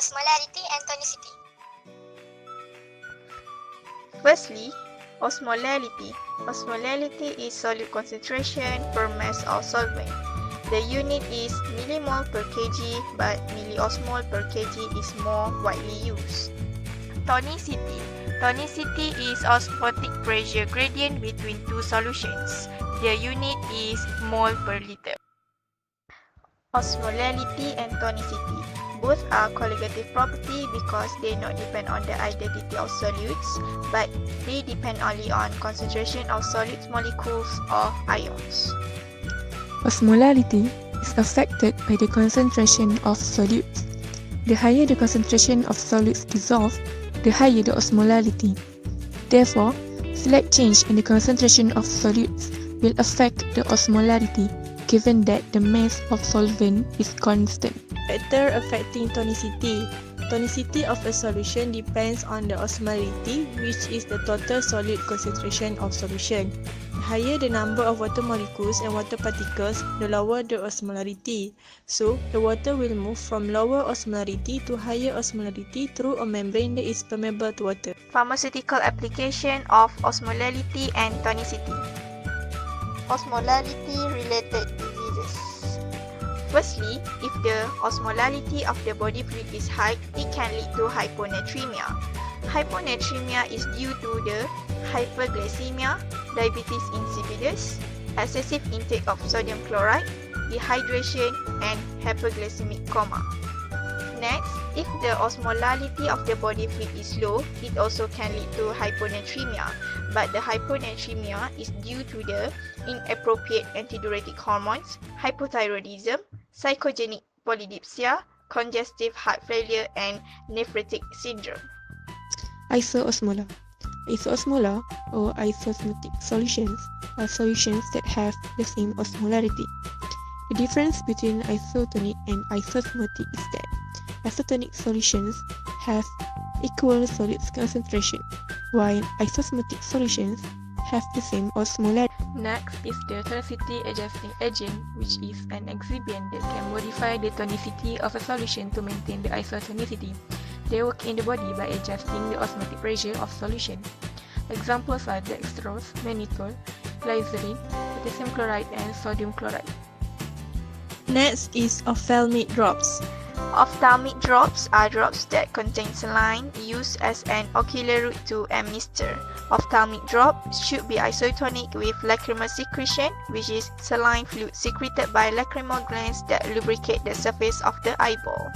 osmolarity and tonicity. Firstly, osmolality. Osmolality is solute concentration per mass of solvent. The unit is millimole per kg, but milliosmol per kg is more widely used. Tonicity. Tonicity is osmotic pressure gradient between two solutions. The unit is mole per liter. Osmolality and tonicity. Both are colligative property because they not depend on the identity of solutes, but they depend only on concentration of solute molecules or ions. Osmolality is affected by the concentration of solutes. The higher the concentration of solutes dissolved, the higher the osmolality. Therefore, slight change in the concentration of solutes will affect the osmolality, given that the mass of solvent is constant. Factor affecting tonicity. Tonicity of a solution depends on the osmolality, which is the total solute concentration of solution. The higher the number of water molecules and water particles, the lower the osmolarity. So, the water will move from lower osmolarity to higher osmolarity through a membrane that is permeable to water. Pharmaceutical application of osmolality and tonicity. Osmolality-related diseases. Firstly, if the osmolality of the body fluid is high, it can lead to hyponatremia. Hyponatremia is due to the hyperglycemia, diabetes insipidus, excessive intake of sodium chloride, dehydration, and hyperglycemic coma. Next, if the osmolality of the body fluid is low, it also can lead to hyponatremia, but the hyponatremia is due to the inappropriate antidiuretic hormones, hypothyroidism, psychogenic polydipsia, congestive heart failure, and nephrotic syndrome. Isoosmolar. Isoosmolar or isosmotic solutions are solutions that have the same osmolarity. The difference between isotonic and isosmotic is that isotonic solutions have equal solute concentration, while isosmotic solutions have the same osmolarity. Next is the tonicity adjusting agent, which is an excipient that can modify the tonicity of a solution to maintain the isotonicity. They work in the body by adjusting the osmotic pressure of solution. Examples are dextrose, mannitol, glycerin, potassium chloride, and sodium chloride. Next is ophthalmic drops. Ophthalmic drops are drops that contain saline used as an ocular route to administer. Ophthalmic drops should be isotonic with lacrimal secretion, which is saline fluid secreted by lacrimal glands that lubricate the surface of the eyeball.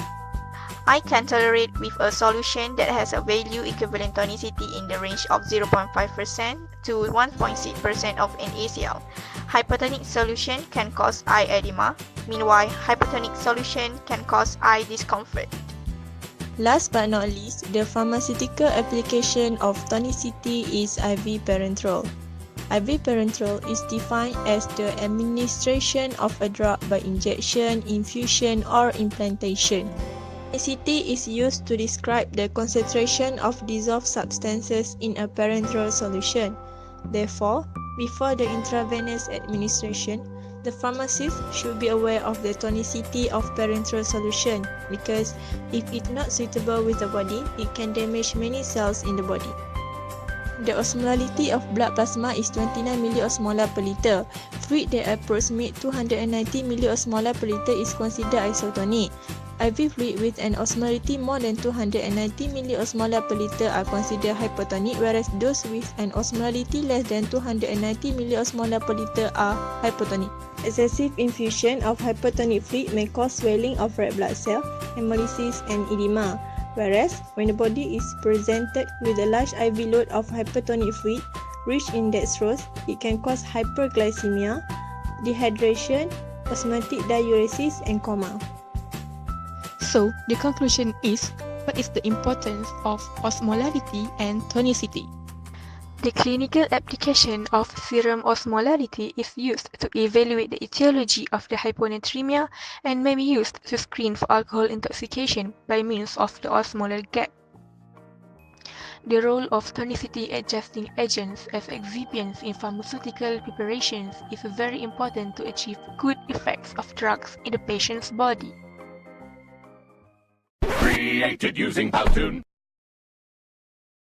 I can tolerate with a solution that has a value equivalent tonicity in the range of 0.5% to 1.6% of NaCl. Hypertonic solution can cause eye edema. Meanwhile, hypertonic solution can cause eye discomfort. Last but not least, the pharmaceutical application of tonicity is IV parenteral. IV parenteral is defined as the administration of a drug by injection, infusion, or implantation. Tonicity is used to describe the concentration of dissolved substances in a parenteral solution. Therefore, before the intravenous administration, the pharmacist should be aware of the tonicity of parenteral solution because if it's not suitable with the body, it can damage many cells in the body. The osmolality of blood plasma is 29 milliosmolar per liter. Fluid that approximates 290 milliosmolar per liter is considered isotonic. IV fluid with an osmolality more than 290 milliosmolar per liter are considered hypertonic, whereas those with an osmolality less than 290 milliosmolar per liter are hypotonic. Excessive infusion of hypertonic fluid may cause swelling of red blood cell, hemolysis, and edema. Whereas, when the body is presented with a large IV load of hypertonic fluid rich in dextrose, it can cause hyperglycemia, dehydration, osmotic diuresis, and coma. So, the conclusion is, what is the importance of osmolality and tonicity? The clinical application of serum osmolality is used to evaluate the etiology of the hyponatremia and may be used to screen for alcohol intoxication by means of the osmolar gap. The role of tonicity adjusting agents as excipients in pharmaceutical preparations is very important to achieve good effects of drugs in the patient's body. Created using Powtoon.